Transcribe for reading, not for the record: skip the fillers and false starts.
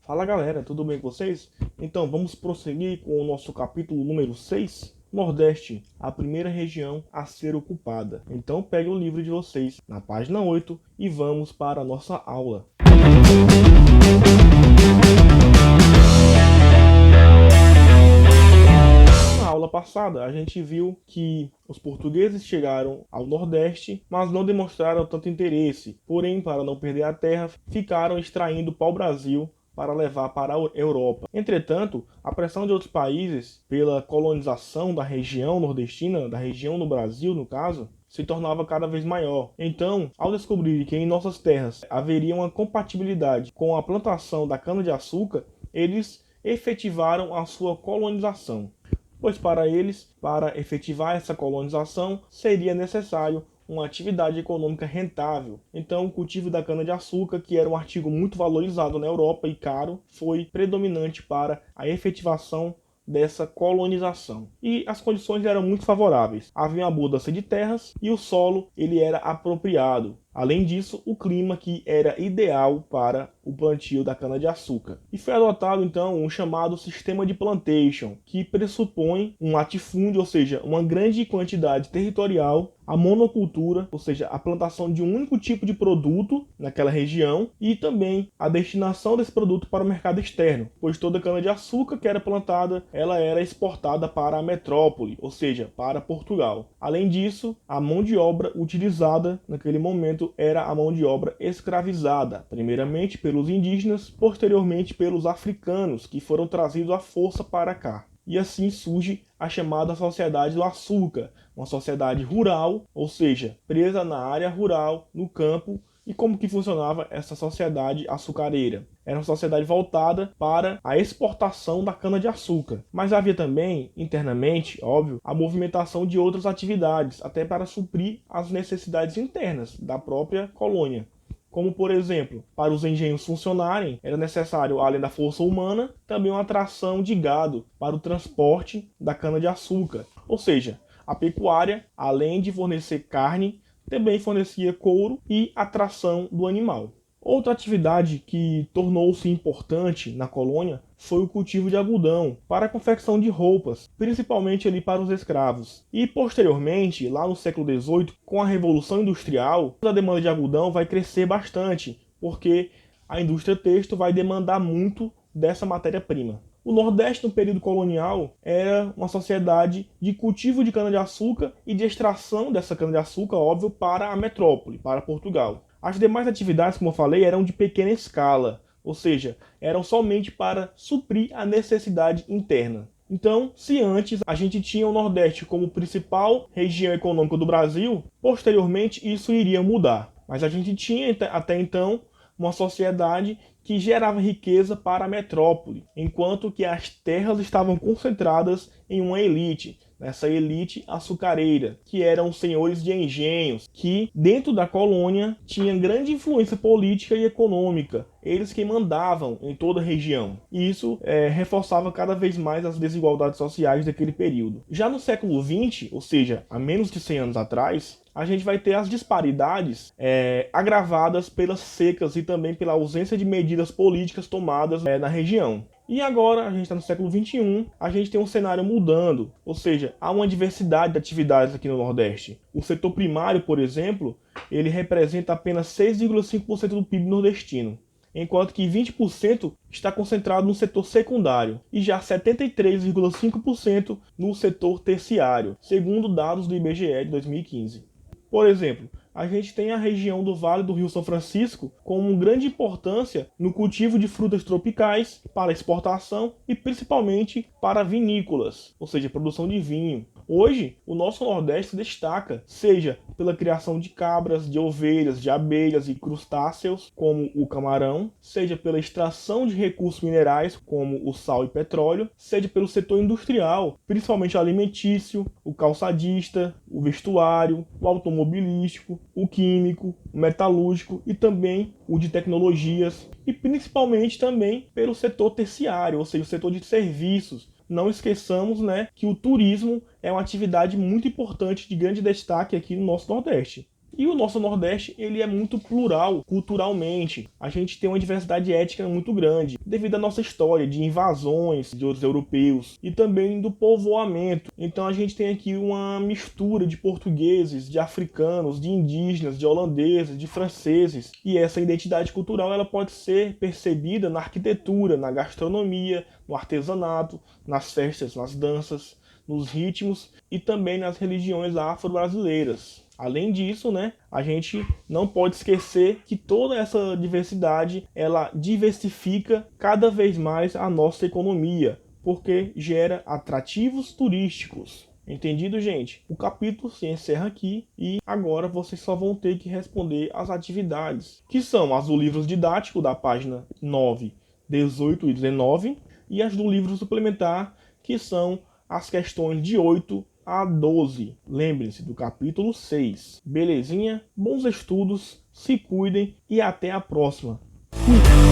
Fala galera, tudo bem com vocês? Então vamos prosseguir com o nosso capítulo número 6, Nordeste, a primeira região a ser ocupada. Então pegue o livro de vocês na página 8 e vamos para a nossa aula. Na aula passada a gente viu que os portugueses chegaram ao Nordeste, mas não demonstraram tanto interesse. Porém, para não perder a terra, ficaram extraindo pau-brasil para levar para a Europa. Entretanto, a pressão de outros países pela colonização da região nordestina, da região no Brasil, no caso, se tornava cada vez maior. Então, ao descobrir que em nossas terras haveria uma compatibilidade com a plantação da cana-de-açúcar, eles efetivaram a sua colonização. Pois para eles, para efetivar essa colonização, seria necessário uma atividade econômica rentável. Então, o cultivo da cana-de-açúcar, que era um artigo muito valorizado na Europa e caro, foi predominante para a efetivação dessa colonização. E as condições eram muito favoráveis. Havia uma abundância de terras e o solo ele era apropriado. Além disso, o clima que era ideal para o plantio da cana-de-açúcar. E foi adotado então um chamado sistema de plantation, que pressupõe um latifúndio, ou seja, uma grande quantidade territorial, a monocultura, ou seja, a plantação de um único tipo de produto naquela região, e também a destinação desse produto para o mercado externo, pois toda a cana-de-açúcar que era plantada, ela era exportada para a metrópole, ou seja, para Portugal. Além disso, a mão de obra utilizada naquele momento era a mão de obra escravizada, primeiramente pelos indígenas, posteriormente pelos africanos, que foram trazidos à força para cá. E assim surge a chamada Sociedade do Açúcar, uma sociedade rural, ou seja, presa na área rural, no campo. E como que funcionava essa sociedade açucareira? Era uma sociedade voltada para a exportação da cana-de-açúcar. Mas havia também, internamente, óbvio, a movimentação de outras atividades, até para suprir as necessidades internas da própria colônia. Como, por exemplo, para os engenhos funcionarem, era necessário, além da força humana, também uma atração de gado para o transporte da cana-de-açúcar. Ou seja, a pecuária, além de fornecer carne, também fornecia couro e atração do animal. Outra atividade que tornou-se importante na colônia foi o cultivo de algodão para a confecção de roupas, principalmente ali para os escravos. E posteriormente, lá no século XVIII, com a Revolução Industrial, a demanda de algodão vai crescer bastante, porque a indústria têxtil vai demandar muito dessa matéria-prima. O Nordeste, no período colonial, era uma sociedade de cultivo de cana-de-açúcar e de extração dessa cana-de-açúcar, óbvio, para a metrópole, para Portugal. As demais atividades, como eu falei, eram de pequena escala, ou seja, eram somente para suprir a necessidade interna. Então, se antes a gente tinha o Nordeste como principal região econômica do Brasil, posteriormente isso iria mudar. Mas a gente tinha até então uma sociedade que gerava riqueza para a metrópole, enquanto que as terras estavam concentradas em uma elite, nessa elite açucareira, que eram senhores de engenhos, que dentro da colônia tinham grande influência política e econômica. Eles que mandavam em toda a região. E isso reforçava cada vez mais as desigualdades sociais daquele período. Já no século XX, ou seja, há menos de 100 anos atrás, a gente vai ter as disparidades agravadas pelas secas e também pela ausência de medidas políticas tomadas na região. E agora, a gente está no século XXI, a gente tem um cenário mudando, ou seja, há uma diversidade de atividades aqui no Nordeste. O setor primário, por exemplo, ele representa apenas 6,5% do PIB nordestino, enquanto que 20% está concentrado no setor secundário e já 73,5% no setor terciário, segundo dados do IBGE de 2015. Por exemplo, a gente tem a região do Vale do Rio São Francisco com grande importância no cultivo de frutas tropicais para exportação e principalmente para vinícolas, ou seja, produção de vinho. Hoje, o nosso Nordeste se destaca, seja pela criação de cabras, de ovelhas, de abelhas e crustáceos, como o camarão, seja pela extração de recursos minerais, como o sal e petróleo, seja pelo setor industrial, principalmente alimentício, o calçadista, o vestuário, o automobilístico, o químico, o metalúrgico e também o de tecnologias, e principalmente também pelo setor terciário, ou seja, o setor de serviços. Não esqueçamos, que o turismo é uma atividade muito importante, de grande destaque aqui no nosso Nordeste. E o nosso Nordeste, ele é muito plural culturalmente. A gente tem uma diversidade étnica muito grande, devido à nossa história de invasões de outros europeus e também do povoamento. Então a gente tem aqui uma mistura de portugueses, de africanos, de indígenas, de holandeses, de franceses. E essa identidade cultural ela pode ser percebida na arquitetura, na gastronomia, no artesanato, nas festas, nas danças, nos ritmos e também nas religiões afro-brasileiras. Além disso, né, a gente não pode esquecer que toda essa diversidade, ela diversifica cada vez mais a nossa economia, porque gera atrativos turísticos. Entendido, gente? O capítulo se encerra aqui e agora vocês só vão ter que responder as atividades, que são as do livro didático da página 9, 18 e 19 e as do livro suplementar, que são as questões de 8 a 12. Lembrem-se do capítulo 6. Belezinha? Bons estudos, se cuidem e até a próxima. Fui!